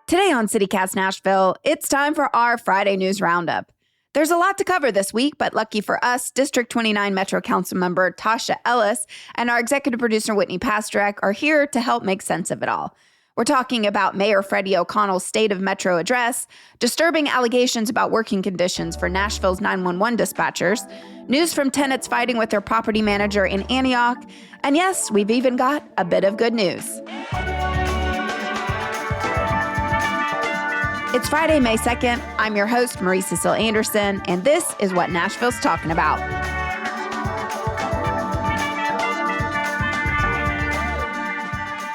Today on CityCast Nashville, it's time for our Friday News Roundup. There's a lot to cover this week, but lucky for us, District 29 Metro Councilmember Tasha Ellis and our executive producer Whitney Pastorek are here to help make sense of it all. We're talking about Mayor Freddie O'Connell's State of Metro address, disturbing allegations about working conditions for Nashville's 911 dispatchers, news from tenants fighting with their property manager in Antioch, and yes, we've even got a bit of good news. It's Friday, May 2nd. I'm your host, Marie Cecile Anderson, and this is what Nashville's talking about.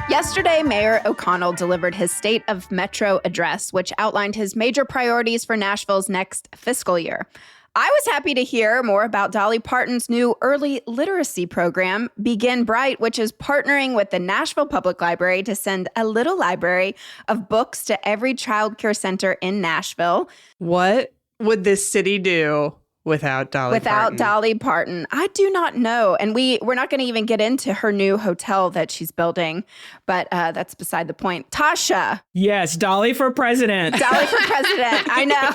Yesterday, Mayor O'Connell delivered his State of Metro address, which outlined his major priorities for Nashville's next fiscal year. I was happy to hear more about Dolly Parton's new early literacy program, Begin Bright, which is partnering with the Nashville Public Library to send a little library of books to every child care center in Nashville. What would this city do without Dolly Parton? Dolly Parton? I do not know. And we're not going to even get into her new hotel that she's building, but that's beside the point. Tasha. Yes, Dolly for president. Dolly for president. I know.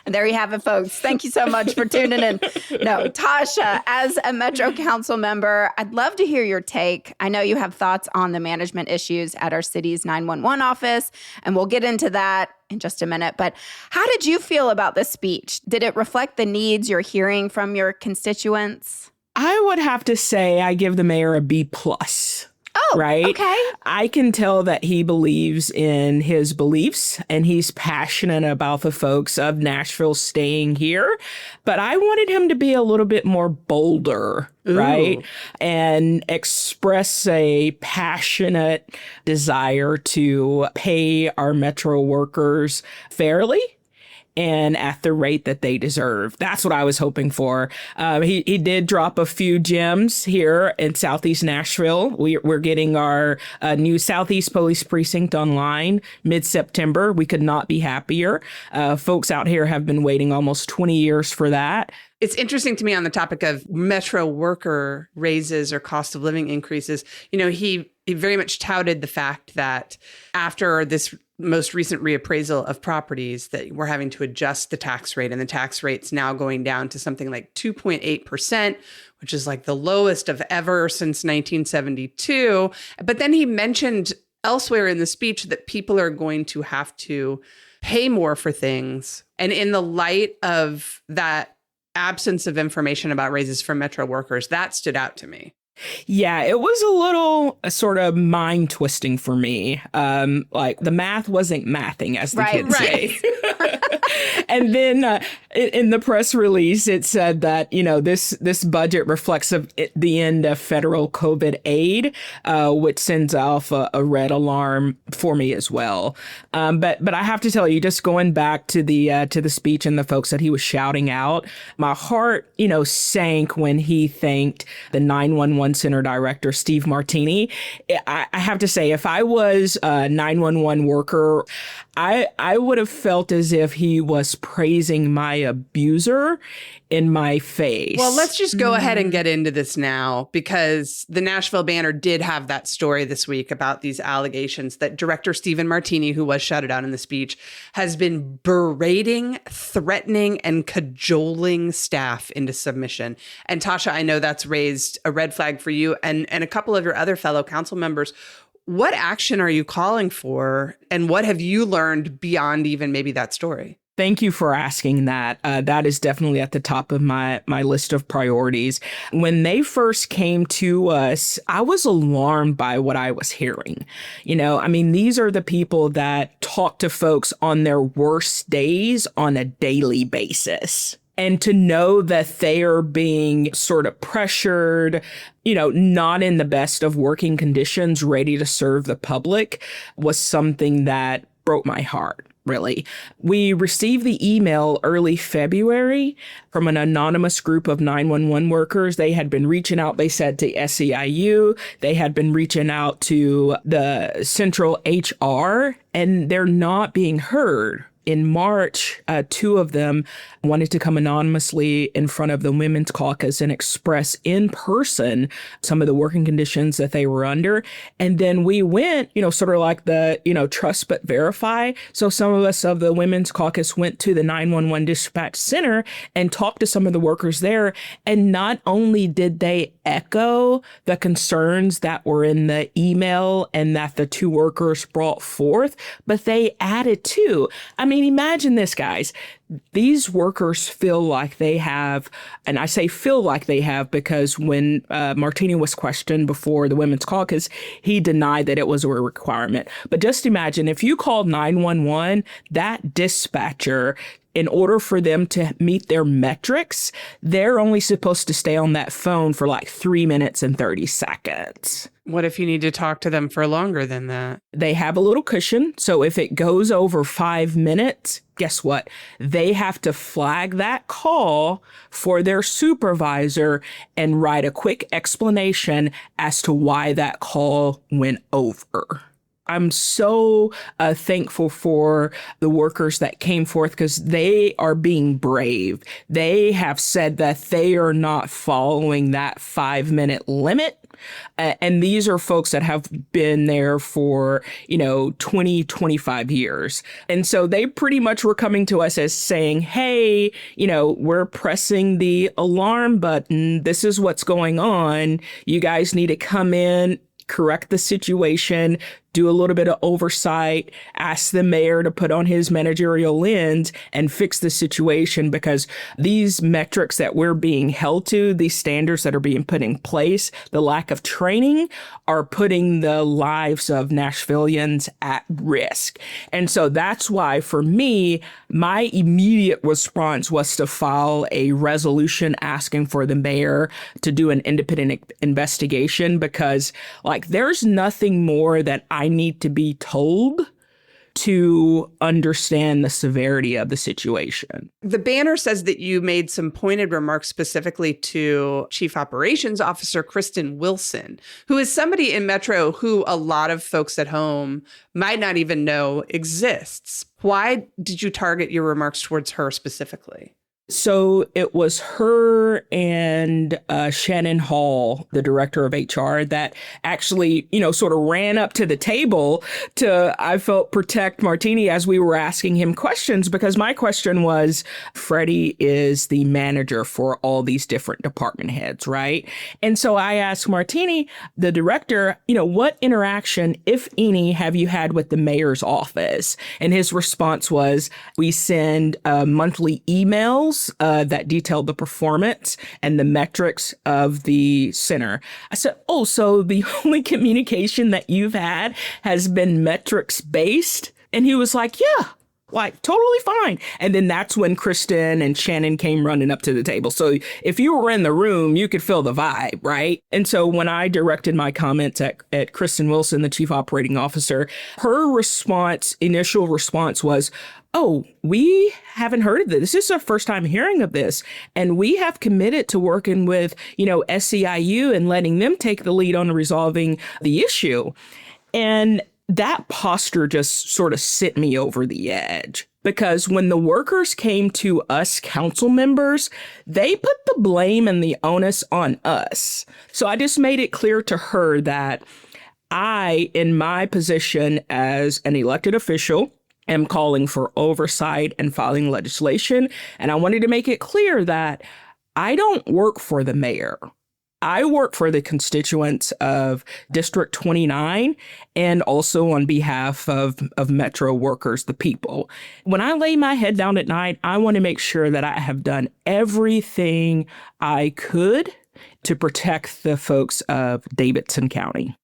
And there you have it, folks. Thank you so much for tuning in. No, Tasha, as a Metro Council member, I'd love to hear your take. I know you have thoughts on the management issues at our city's 911 office, and we'll get into that in just a minute. But how did you feel about this speech? Did it reflect the needs you're hearing from your constituents? I would have to say I give the mayor a B+. Oh, right? Okay. I can tell that he believes in his beliefs and he's passionate about the folks of Nashville staying here. But I wanted him to be a little bit more bolder, right? And express a passionate desire to pay our Metro workers fairly and at the rate that they deserve. That's what I was hoping for. He did drop a few gems here in Southeast Nashville. We're getting our new Southeast Police Precinct online mid-September. We could not be happier. Folks out here have been waiting almost 20 years for that. It's interesting to me on the topic of Metro worker raises or cost of living increases. You know, he very much touted the fact that after this most recent reappraisal of properties that we're having to adjust the tax rate, and the tax rate's now going down to something like 2.8%, which is like the lowest of ever since 1972. But then he mentioned elsewhere in the speech that people are going to have to pay more for things. And in the light of that absence of information about raises for Metro workers, that stood out to me. Yeah, it was a little sort of mind twisting for me. Like the math wasn't mathing, as the kids say. And then in the press release, it said that, you know, this budget reflects the end of federal COVID aid, which sends off a red alarm for me as well. But I have to tell you, just going back to the speech and the folks that he was shouting out, my heart, you know, sank when he thanked the 911 Center Director, Steve Martini. I have to say, if I was a 911 worker, I would have felt as if he was praising my abuser in my face. Well, let's just go ahead and get into this now, because the Nashville Banner did have that story this week about these allegations that Director Stephen Martini, who was shouted out in the speech, has been berating, threatening, and cajoling staff into submission. And Tasha, I know that's raised a red flag for you and a couple of your other fellow council members. What action are you calling for, and what have you learned beyond even maybe that story? Thank you for asking that. That is definitely at the top of my list of priorities. When they first came to us, I was alarmed by what I was hearing. You know, I mean, these are the people that talk to folks on their worst days on a daily basis. And to know that they are being sort of pressured, you know, not in the best of working conditions, ready to serve the public, was something that broke my heart. Really. We received the email early February from an anonymous group of 911 workers. They had been reaching out, they said, to SEIU. They had been reaching out to the central HR, and they're not being heard. in March, two of them wanted to come anonymously in front of the Women's Caucus and express in person some of the working conditions that they were under. And then we went, sort of like the, trust but verify. So some of us of the Women's Caucus went to the 911 dispatch center and talked to some of the workers there. And not only did they echo the concerns that were in the email and that the two workers brought forth, but they added to. I mean, imagine this, guys. These workers feel like they have, and I say feel like they have because when Martini was questioned before the Women's Caucus, he denied that it was a requirement. But just imagine if you called 911, that dispatcher, in order for them to meet their metrics, they're only supposed to stay on that phone for like 3 minutes and 30 seconds. What if you need to talk to them for longer than that? They have a little cushion. So if it goes over 5 minutes, guess what? They have to flag that call for their supervisor and write a quick explanation as to why that call went over. I'm so thankful for the workers that came forth because they are being brave. They have said that they are not following that 5-minute limit. And these are folks that have been there for, 20, 25 years. And so they pretty much were coming to us as saying, hey, we're pressing the alarm button. This is what's going on. You guys need to come in, correct the situation, do a little bit of oversight, ask the mayor to put on his managerial lens and fix the situation because these metrics that we're being held to, these standards that are being put in place, the lack of training are putting the lives of Nashvillians at risk. And so that's why for me, my immediate response was to file a resolution asking for the mayor to do an independent investigation because there's nothing more that I need to be told to understand the severity of the situation. The banner says that you made some pointed remarks specifically to Chief Operations Officer Kristen Wilson, who is somebody in Metro who a lot of folks at home might not even know exists. Why did you target your remarks towards her specifically? So it was her and Shannon Hall, the director of HR, that actually, sort of ran up to the table to, I felt, protect Martini as we were asking him questions, because my question was, Freddie is the manager for all these different department heads, right? And so I asked Martini, the director, what interaction, if any, have you had with the mayor's office? And his response was, we send monthly emails that detailed the performance and the metrics of the center. I said, oh, so the only communication that you've had has been metrics based? And he was like, yeah, totally fine. And then that's when Kristen and Shannon came running up to the table. So if you were in the room, you could feel the vibe, right? And so when I directed my comments at Kristen Wilson, the chief operating officer, her initial response was, oh, we haven't heard of this. This is our first time hearing of this. And we have committed to working with, SEIU and letting them take the lead on resolving the issue. And that posture just sort of sent me over the edge. Because when the workers came to us council members, they put the blame and the onus on us. So I just made it clear to her that I, in my position as an elected official, am calling for oversight and filing legislation. And I wanted to make it clear that I don't work for the mayor. I work for the constituents of District 29 and also on behalf of Metro workers, the people. When I lay my head down at night, I want to make sure that I have done everything I could to protect the folks of Davidson County.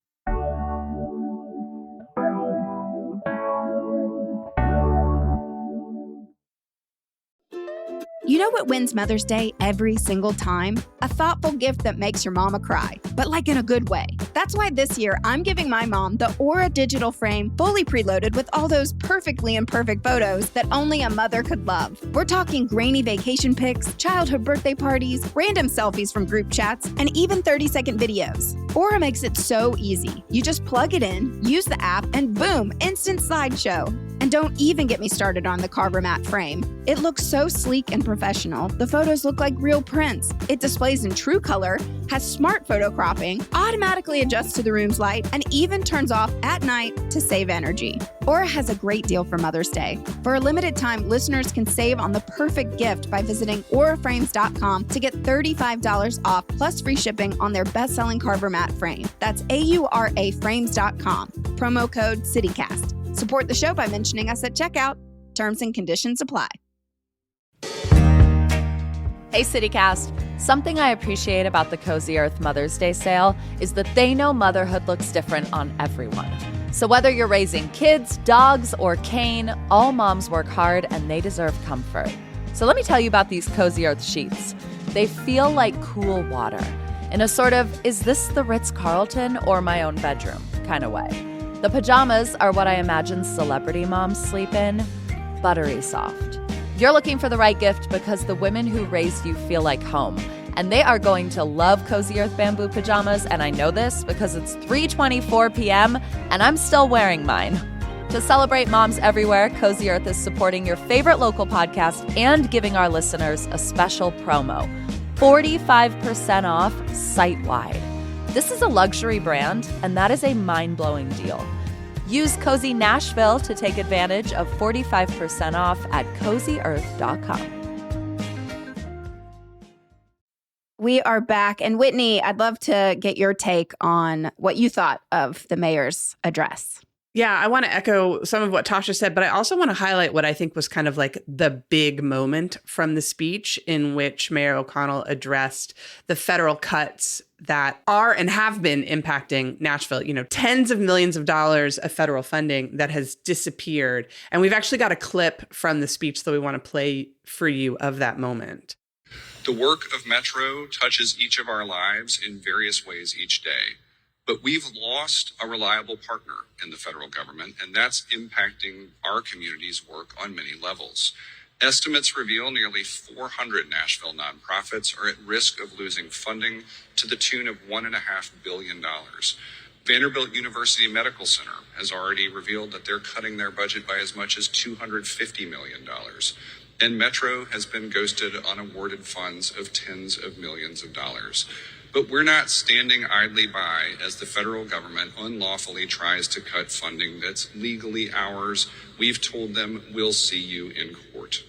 You know what wins Mother's Day every single time? A thoughtful gift that makes your mama cry, but in a good way. That's why this year I'm giving my mom the Aura digital frame fully preloaded with all those perfectly imperfect photos that only a mother could love. We're talking grainy vacation pics, childhood birthday parties, random selfies from group chats, and even 30-second videos. Aura makes it so easy. You just plug it in, use the app, and boom, instant slideshow. And don't even get me started on the Carver mat frame. It looks so sleek and professional. The photos look like real prints. It displays in true color, has smart photo cropping, automatically adjusts to the room's light, and even turns off at night to save energy. Aura has a great deal for Mother's Day. For a limited time, listeners can save on the perfect gift by visiting auraframes.com to get $35 off plus free shipping on their best-selling Carver mat frame. That's auraframes.com. Promo code CityCast. Support the show by mentioning us at checkout. Terms and conditions apply. Hey CityCast, something I appreciate about the Cozy Earth Mother's Day sale is that they know motherhood looks different on everyone. So whether you're raising kids, dogs, or cane, all moms work hard and they deserve comfort. So let me tell you about these Cozy Earth sheets. They feel like cool water in a sort of, is this the Ritz-Carlton or my own bedroom kind of way. The pajamas are what I imagine celebrity moms sleep in, buttery soft. You're looking for the right gift because the women who raised you feel like home, and they are going to love Cozy Earth bamboo pajamas, and I know this because it's 3:24 p.m. and I'm still wearing mine. To celebrate moms everywhere, Cozy Earth is supporting your favorite local podcast and giving our listeners a special promo, 45% off site-wide. This is a luxury brand, and that is a mind-blowing deal. Use Cozy Nashville to take advantage of 45% off at CozyEarth.com. We are back. And Whitney, I'd love to get your take on what you thought of the mayor's address. Yeah, I want to echo some of what Tasha said, but I also want to highlight what I think was kind of like the big moment from the speech in which Mayor O'Connell addressed the federal cuts that are and have been impacting Nashville. You know, tens of millions of dollars of federal funding that has disappeared. And we've actually got a clip from the speech that we want to play for you of that moment. The work of Metro touches each of our lives in various ways each day. But we've lost a reliable partner in the federal government, and that's impacting our community's work on many levels. Estimates reveal nearly 400 Nashville nonprofits are at risk of losing funding to the tune of $1.5 billion. Vanderbilt University Medical Center has already revealed that they're cutting their budget by as much as $250 million. And Metro has been ghosted on awarded funds of tens of millions of dollars. But we're not standing idly by as the federal government unlawfully tries to cut funding that's legally ours. We've told them we'll see you in court.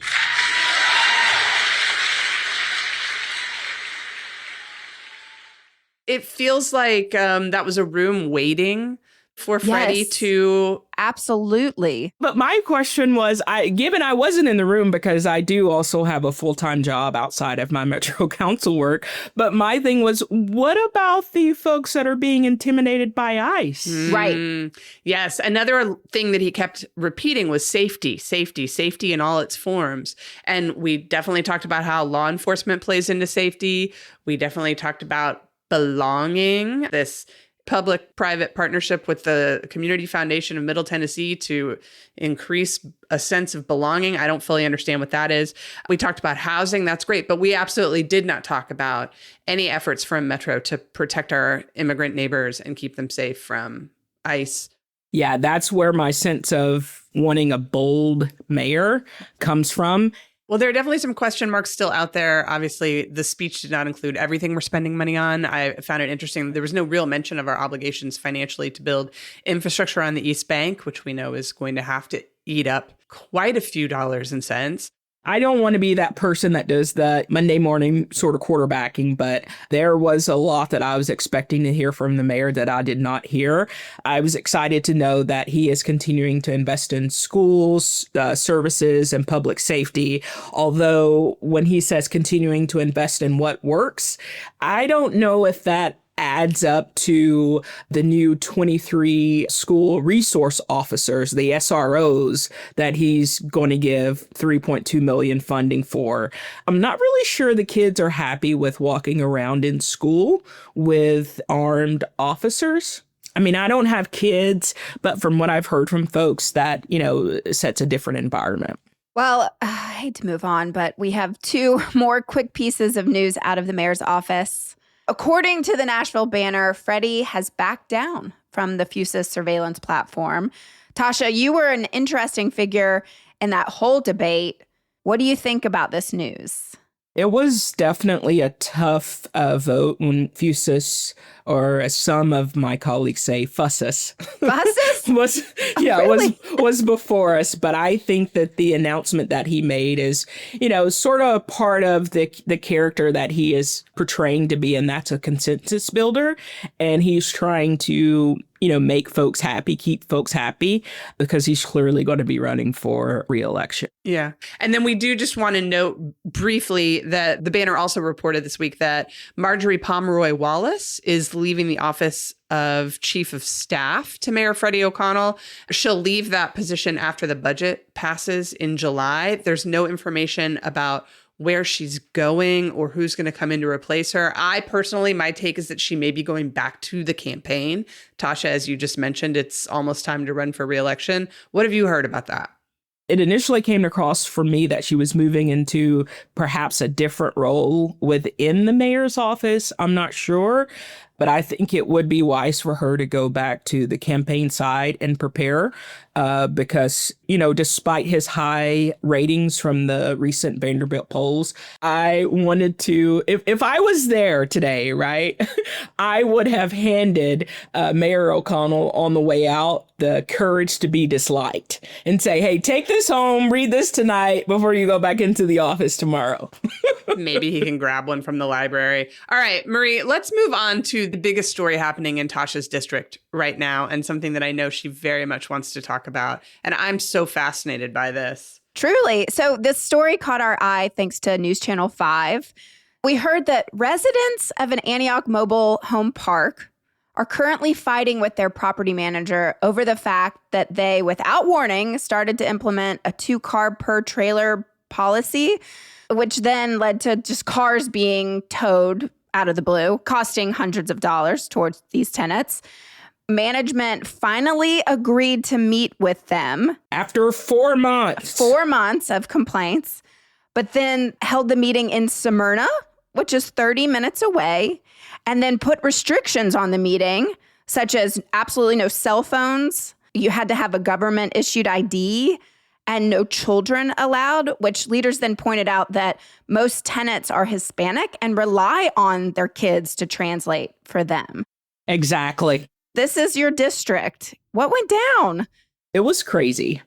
It feels like that was a room waiting for Freddie to... Absolutely. But my question was, given I wasn't in the room because I do also have a full-time job outside of my Metro Council work, but my thing was, what about the folks that are being intimidated by ICE? Right. Yes. Another thing that he kept repeating was safety, safety, safety in all its forms. And we definitely talked about how law enforcement plays into safety. We definitely talked about belonging, this public-private partnership with the Community Foundation of Middle Tennessee to increase a sense of belonging. I don't fully understand what that is. We talked about housing. That's great. But we absolutely did not talk about any efforts from Metro to protect our immigrant neighbors and keep them safe from ICE. Yeah, that's where my sense of wanting a bold mayor comes from. Well, there are definitely some question marks still out there. Obviously, the speech did not include everything we're spending money on. I found it interesting. There was no real mention of our obligations financially to build infrastructure on the East Bank, which we know is going to have to eat up quite a few dollars and cents. I don't want to be that person that does the Monday morning sort of quarterbacking, but there was a lot that I was expecting to hear from the mayor that I did not hear. I was excited to know that he is continuing to invest in schools, services, and public safety. Although when he says continuing to invest in what works, I don't know if that adds up to the new 23 school resource officers, the SROs, that he's going to give $3.2 million funding for. I'm not really sure the kids are happy with walking around in school with armed officers. I mean, I don't have kids, but from what I've heard from folks, that, sets a different environment. Well, I hate to move on, but we have two more quick pieces of news out of the mayor's office. According to the Nashville Banner, Freddie has backed down from the Fusus surveillance platform. Tasha, you were an interesting figure in that whole debate. What do you think about this news? It was definitely a tough vote when Fusus, or as some of my colleagues say, Fussus. Fussus? was before us. But I think that the announcement that he made is, sort of part of the character that he is portraying to be, and that's a consensus builder. And he's trying to, make folks happy, keep folks happy, because he's clearly going to be running for re-election. Yeah. And then we do just want to note briefly that the Banner also reported this week that Marjorie Pomeroy Wallace is leaving the office of Chief of Staff to Mayor Freddie O'Connell. She'll leave that position after the budget passes in July. There's no information about where she's going or who's going to come in to replace her. I personally, my take is that she may be going back to the campaign. Tasha, as you just mentioned, it's almost time to run for re-election. What have you heard about that? It initially came across for me that she was moving into perhaps a different role within the mayor's office. I'm not sure, but I think it would be wise for her to go back to the campaign side and prepare because, despite his high ratings from the recent Vanderbilt polls, I wanted to, if I was there today, right, I would have handed Mayor O'Connell on the way out the courage to be disliked and say, hey, take this home, read this tonight before you go back into the office tomorrow. Maybe he can grab one from the library. All right, Marie, let's move on to the biggest story happening in Tasha's district right now, and something that I know she very much wants to talk about. And I'm so fascinated by this. Truly. So this story caught our eye thanks to News Channel 5. We heard that residents of an Antioch mobile home park are currently fighting with their property manager over the fact that they, without warning, started to implement a 2-car per trailer policy, which then led to just cars being towed out of the blue, costing hundreds of dollars towards these tenants. Management finally agreed to meet with them. After 4 months. 4 months of complaints, but then held the meeting in Smyrna, which is 30 minutes away, and then put restrictions on the meeting, such as absolutely no cell phones. You had to have a government-issued ID and no children allowed, which leaders then pointed out that most tenants are Hispanic and rely on their kids to translate for them. Exactly. This is your district. What went down? It was crazy.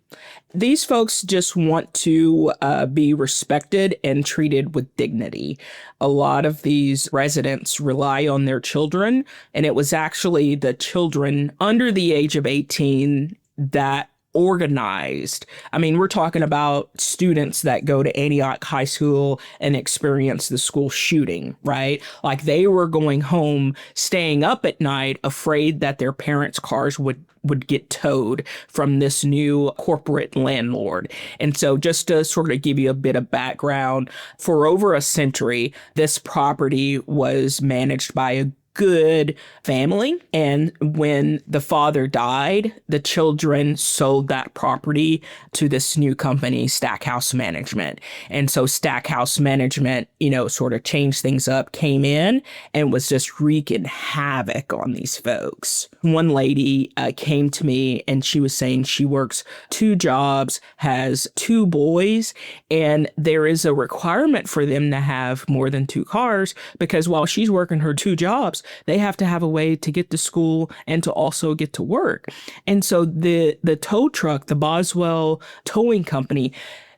These folks just want to be respected and treated with dignity. A lot of these residents rely on their children, and it was actually the children under the age of 18 that organized. I mean, we're talking about students that go to Antioch High School and experience the school shooting, right? Like they were going home, staying up at night, afraid that their parents' cars would get towed from this new corporate landlord. And so just to sort of give you a bit of background, for over a century, this property was managed by a good family. And when the father died, the children sold that property to this new company, Stackhouse Management. And so Stackhouse Management, sort of changed things up, came in and was just wreaking havoc on these folks. One lady came to me and she was saying she works 2 jobs, has 2 boys, and there is a requirement for them to have more than 2 cars because while she's working her 2 jobs, they have to have a way to get to school and to also get to work. And so the tow truck, the Boswell Towing Company,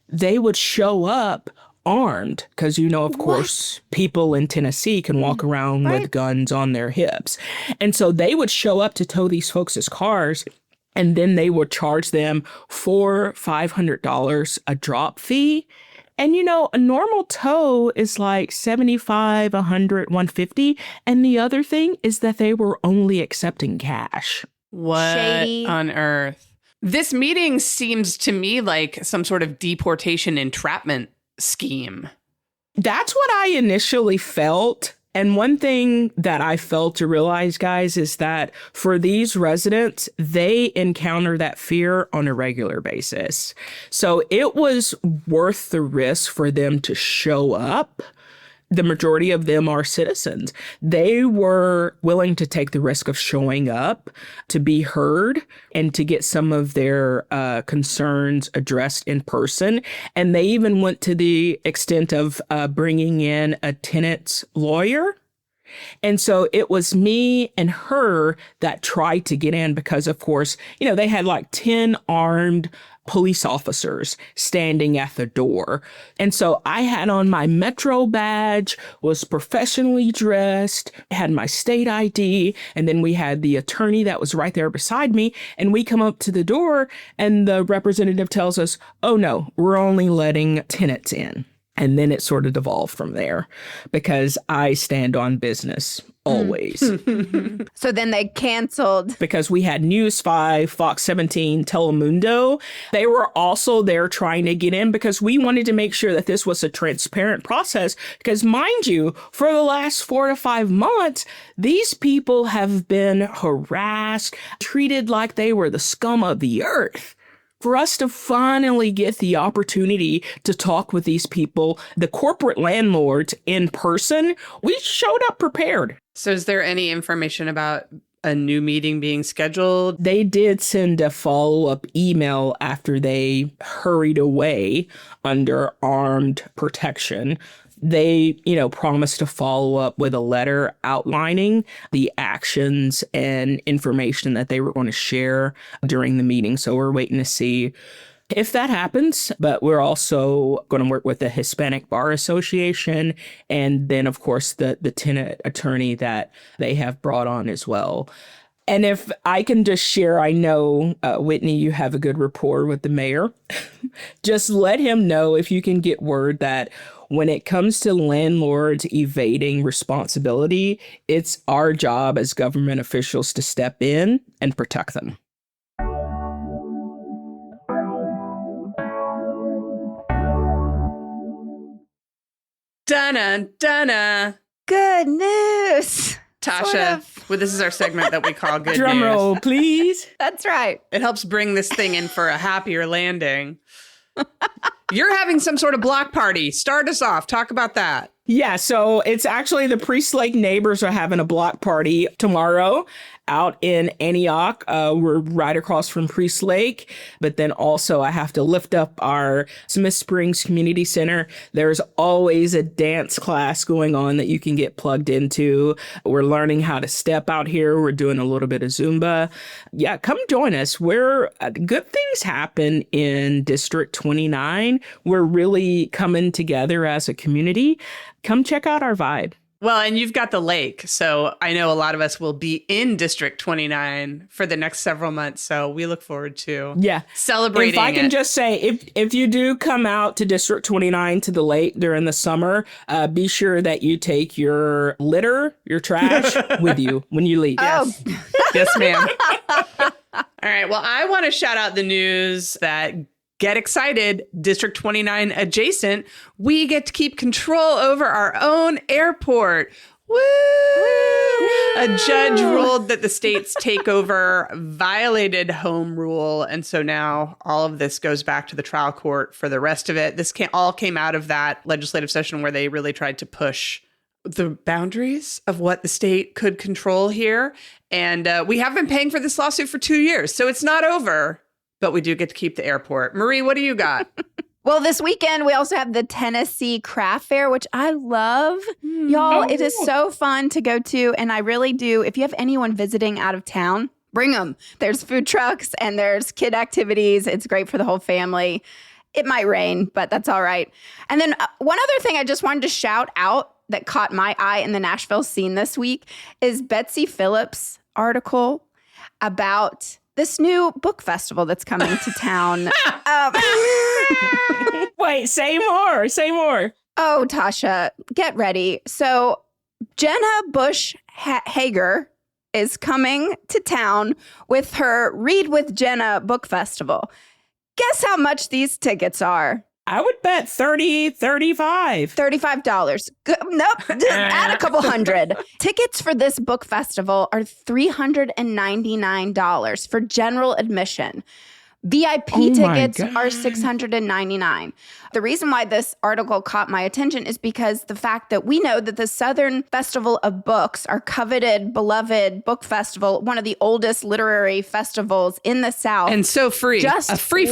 they would show up armed because, of course, people in Tennessee can walk around with guns on their hips. And so they would show up to tow these folks' cars. And then they would charge them $500 a drop fee. And, a normal tow is like $75, $100, $150. And the other thing is that they were only accepting cash. What Shady. on earth? This meeting seems to me like some sort of deportation entrapment scheme. That's what I initially felt. And one thing that I failed to realize, guys, is that for these residents, they encounter that fear on a regular basis. So it was worth the risk for them to show up the majority of them are citizens. They were willing to take the risk of showing up to be heard and to get some of their concerns addressed in person. And they even went to the extent of bringing in a tenant's lawyer. And so it was me and her that tried to get in because, of course, they had like 10 armed police officers standing at the door. And so I had on my Metro badge, was professionally dressed, had my state ID, and then we had the attorney that was right there beside me. And we come up to the door and the representative tells us, oh no, we're only letting tenants in. And then it sort of devolved from there because I stand on business always. So then they canceled. Because we had News 5, Fox 17, Telemundo. They were also there trying to get in because we wanted to make sure that this was a transparent process. Because mind you, for the last 4 to 5 months, these people have been harassed, treated like they were the scum of the earth. For us to finally get the opportunity to talk with these people, the corporate landlords in person, we showed up prepared. So is there any information about a new meeting being scheduled? They did send a follow-up email after they hurried away under armed protection. They, promised to follow up with a letter outlining the actions and information that they were going to share during the meeting. So we're waiting to see if that happens. But we're also going to work with the Hispanic Bar Association and then, of course, the tenant attorney that they have brought on as well. And if I can just share, I know, Whitney, you have a good rapport with the mayor. Just let him know if you can get word that when it comes to landlords evading responsibility, it's our job as government officials to step in and protect them. Donna, Donna. Good news. Tasha, well, this is our segment that we call Good Drum News. roll, please. That's right. It helps bring this thing in for a happier landing. You're having some sort of block party. Start us off. Talk about that. Yeah, so it's actually the Priest Lake neighbors are having a block party tomorrow out in Antioch. We're right across from Priest Lake, but then also I have to lift up our Smith Springs Community Center. There's always a dance class going on that you can get plugged into. We're learning how to step out here. We're doing a little bit of Zumba. Yeah, come join us. Good things happen in District 29. We're really coming together as a community. Come check out our vibe. Well, and you've got the lake. So I know a lot of us will be in District 29 for the next several months. So we look forward to celebrating If I can just say, if you do come out to District 29 to the lake during the summer, be sure that you take your litter, your trash with you when you leave. Yes. Yes, ma'am. All right. Well, I want to shout out the news that get excited, District 29 adjacent, we get to keep control over our own airport. Woo! A judge ruled that the state's takeover violated home rule. And so now all of this goes back to the trial court for the rest of it. This all came out of that legislative session where they really tried to push the boundaries of what the state could control here. And we have been paying for this lawsuit for 2 years, so it's not over. But we do get to keep the airport. Marie, what do you got? Well, this weekend, we also have the Tennessee Craft Fair, which I love. Y'all, it is so fun to go to. And I really do. If you have anyone visiting out of town, bring them. There's food trucks and there's kid activities. It's great for the whole family. It might rain, but that's all right. And then one other thing I just wanted to shout out that caught my eye in the Nashville scene this week is Betsy Phillips' article about this new book festival that's coming to town. Wait, say more. Say more. Oh, Tasha, get ready. So Jenna Bush Hager is coming to town with her Read with Jenna book festival. Guess how much these tickets are? I would bet $35. $35. Nope. Add a couple hundred. Tickets for this book festival are $399 for general admission. VIP Oh my tickets God. are $699. The reason why this article caught my attention is because the fact that we know that the Southern Festival of Books, our coveted, beloved book festival, one of the oldest literary festivals in the South. And so free. Just a very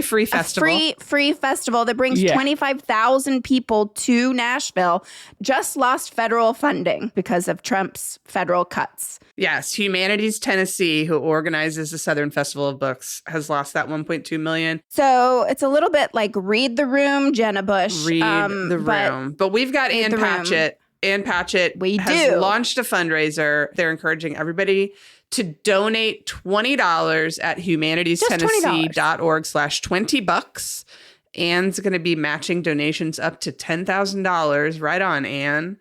free festival. A free festival that brings 25,000 people to Nashville just lost federal funding because of Trump's federal cuts. Yes, Humanities Tennessee, who organizes the Southern Festival of Books, has lost that $1.2 million. So it's a little bit like Read the Room, Jenna Bush. Read the Room. But we've got Ann Patchett. Ann Patchett has launched a fundraiser. They're encouraging everybody to donate $20 at humanitiestennessee.org/$20. Ann's going to be matching donations up to $10,000. Right on, Ann.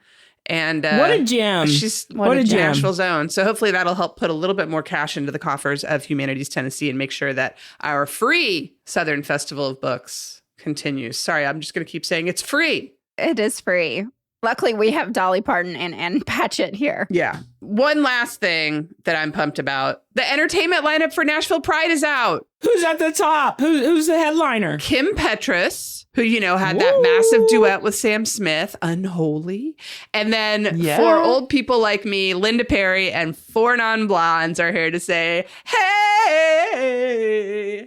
And what a gem. She's what a gem. Nashville's own. So hopefully that'll help put a little bit more cash into the coffers of Humanities Tennessee and make sure that our free Southern Festival of Books continues. Sorry, I'm just going to keep saying it's free. It is free. Luckily, we have Dolly Parton and Ann Patchett here. Yeah. One last thing that I'm pumped about. The entertainment lineup for Nashville Pride is out. Who's at the top? Who's the headliner? Kim Petras, who, had that massive duet with Sam Smith, Unholy. And then for old people like me, Linda Perry and 4 Non-Blondes are here to say, hey, hey,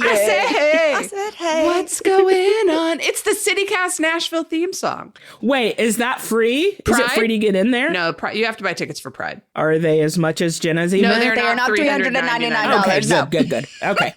yeah. I said, hey. I said, hey. What's going on? It's the CityCast Nashville theme song. Wait, is that free? Pride? Is it free to get in there? No, you have to buy tickets for Pride. Are they as much as Jenna's even? No, they are not $399. Okay, No. good. Okay.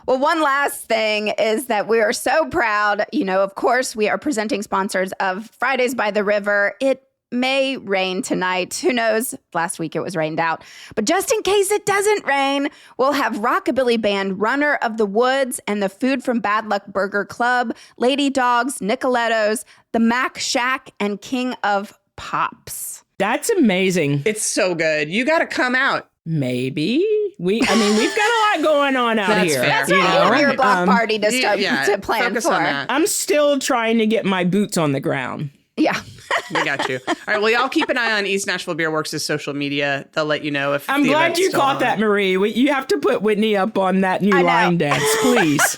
Well, one last thing is that we are so proud. Of course, we are presenting sponsors of Fridays by the River. It may rain tonight. Who knows? Last week it was rained out. But just in case it doesn't rain, we'll have rockabilly band Runner of the Woods and the Food from Bad Luck Burger Club, Lady Dogs, Nicolettos, the Mac Shack, and King of Pops. That's amazing. It's so good. You got to come out. Maybe. We've got a lot going on out That's here. fair. That's right. Your block party to start to plan focus for. on that. I'm still trying to get my boots on the ground. Yeah. We got you. All right. Well, y'all keep an eye on East Nashville Beer Works' social media. They'll let you know if I'm glad you caught that, Marie. You have to put Whitney up on that new line dance, please.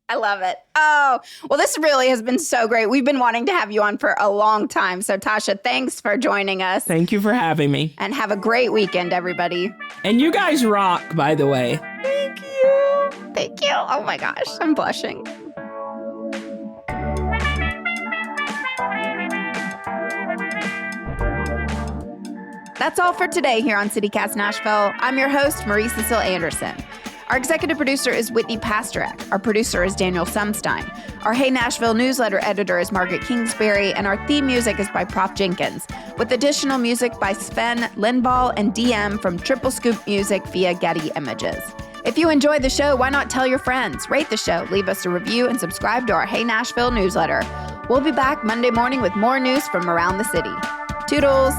I love it. Oh, well, this really has been so great. We've been wanting to have you on for a long time. So, Tasha, thanks for joining us. Thank you for having me. And have a great weekend, everybody. And you guys rock, by the way. Thank you. Thank you. Oh, my gosh. I'm blushing. That's all for today here on CityCast Nashville. I'm your host, Marie Cecile Anderson. Our executive producer is Whitney Pastorek. Our producer is Daniel Sumstein. Our Hey Nashville newsletter editor is Margaret Kingsbury, and our theme music is by Prof Jenkins, with additional music by Sven Lindball and DM from Triple Scoop Music via Getty Images. If you enjoyed the show, why not tell your friends? Rate the show, leave us a review, and subscribe to our Hey Nashville newsletter. We'll be back Monday morning with more news from around the city. Toodles!